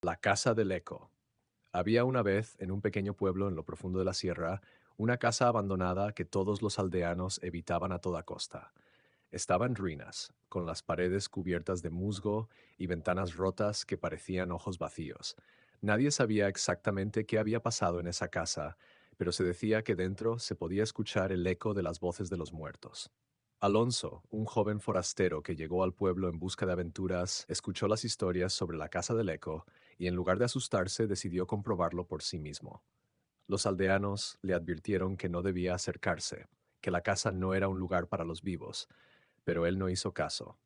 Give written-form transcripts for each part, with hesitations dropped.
La casa del eco. Había una vez, en un pequeño pueblo en lo profundo de la sierra, una casa abandonada que todos los aldeanos evitaban a toda costa. Estaba en ruinas, con las paredes cubiertas de musgo y ventanas rotas que parecían ojos vacíos. Nadie sabía exactamente qué había pasado en esa casa, pero se decía que dentro se podía escuchar el eco de las voces de los muertos. Alonso, un joven forastero que llegó al pueblo en busca de aventuras, escuchó las historias sobre la casa del eco y en lugar de asustarse decidió comprobarlo por sí mismo. Los aldeanos le advirtieron que no debía acercarse, que la casa no era un lugar para los vivos, pero él no hizo caso.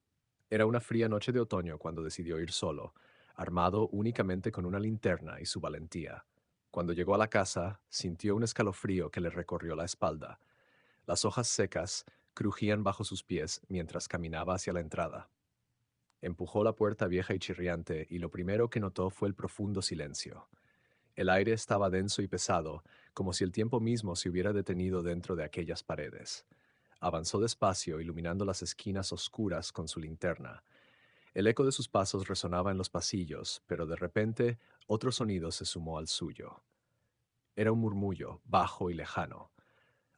Era una fría noche de otoño cuando decidió ir solo, armado únicamente con una linterna y su valentía. Cuando llegó a la casa, sintió un escalofrío que le recorrió la espalda. Las hojas secas crujían bajo sus pies mientras caminaba hacia la entrada. Empujó la puerta vieja y chirriante y lo primero que notó fue el profundo silencio. El aire estaba denso y pesado, como si el tiempo mismo se hubiera detenido dentro de aquellas paredes. Avanzó despacio, iluminando las esquinas oscuras con su linterna. El eco de sus pasos resonaba en los pasillos, pero de repente otro sonido se sumó al suyo. Era un murmullo, bajo y lejano.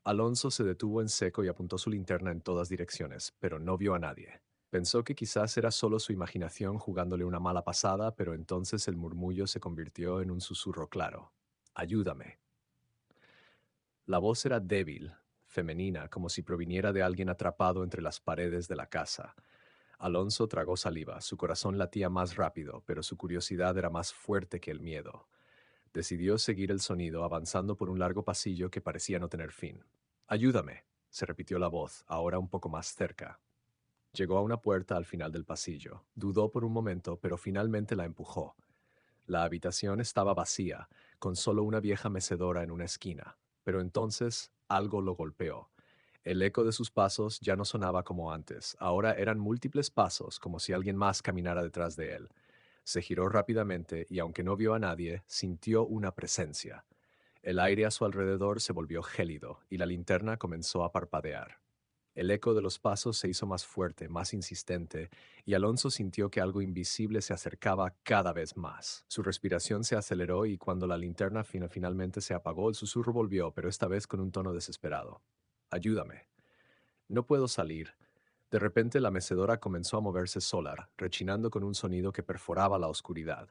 Alonso se detuvo en seco y apuntó su linterna en todas direcciones, pero no vio a nadie. Pensó que quizás era solo su imaginación jugándole una mala pasada, pero entonces el murmullo se convirtió en un susurro claro. Ayúdame. La voz era débil, femenina, como si proviniera de alguien atrapado entre las paredes de la casa. Alonso tragó saliva, su corazón latía más rápido, pero su curiosidad era más fuerte que el miedo. Decidió seguir el sonido, avanzando por un largo pasillo que parecía no tener fin. Ayúdame, se repitió la voz, ahora un poco más cerca. Llegó a una puerta al final del pasillo. Dudó por un momento, pero finalmente la empujó. La habitación estaba vacía, con solo una vieja mecedora en una esquina. Pero entonces algo lo golpeó. El eco de sus pasos ya no sonaba como antes. Ahora eran múltiples pasos, como si alguien más caminara detrás de él. Se giró rápidamente y aunque no vio a nadie, sintió una presencia. El aire a su alrededor se volvió gélido y la linterna comenzó a parpadear. El eco de los pasos se hizo más fuerte, más insistente, y Alonso sintió que algo invisible se acercaba cada vez más. Su respiración se aceleró y cuando la linterna finalmente se apagó, el susurro volvió, pero esta vez con un tono desesperado. Ayúdame. No puedo salir. De repente la mecedora comenzó a moverse sola, rechinando con un sonido que perforaba la oscuridad.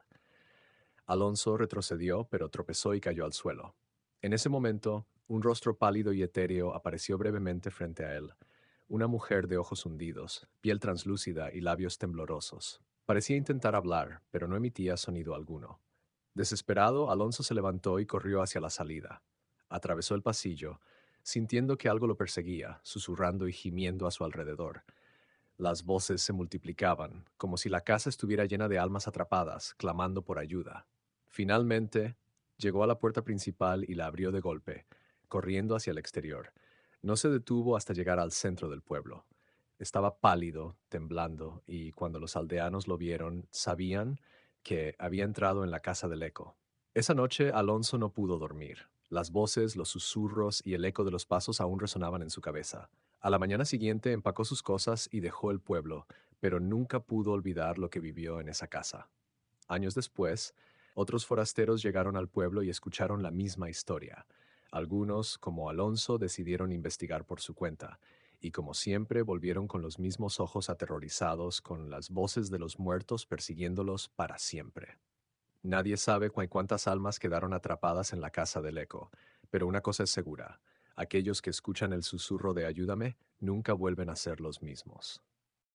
Alonso retrocedió, pero tropezó y cayó al suelo. En ese momento, un rostro pálido y etéreo apareció brevemente frente a él. Una mujer de ojos hundidos, piel translúcida y labios temblorosos. Parecía intentar hablar, pero no emitía sonido alguno. Desesperado, Alonso se levantó y corrió hacia la salida. Atravesó el pasillo, sintiendo que algo lo perseguía, susurrando y gimiendo a su alrededor. Las voces se multiplicaban, como si la casa estuviera llena de almas atrapadas, clamando por ayuda. Finalmente, llegó a la puerta principal y la abrió de golpe, corriendo hacia el exterior. No se detuvo hasta llegar al centro del pueblo. Estaba pálido, temblando, y cuando los aldeanos lo vieron, sabían que había entrado en la casa del eco. Esa noche Alonso no pudo dormir. Las voces, los susurros y el eco de los pasos aún resonaban en su cabeza. A la mañana siguiente empacó sus cosas y dejó el pueblo, pero nunca pudo olvidar lo que vivió en esa casa. Años después, otros forasteros llegaron al pueblo y escucharon la misma historia. Algunos, como Alonso, decidieron investigar por su cuenta, y como siempre volvieron con los mismos ojos aterrorizados, con las voces de los muertos persiguiéndolos para siempre. Nadie sabe cuántas almas quedaron atrapadas en la casa del eco, pero una cosa es segura, aquellos que escuchan el susurro de ayúdame nunca vuelven a ser los mismos.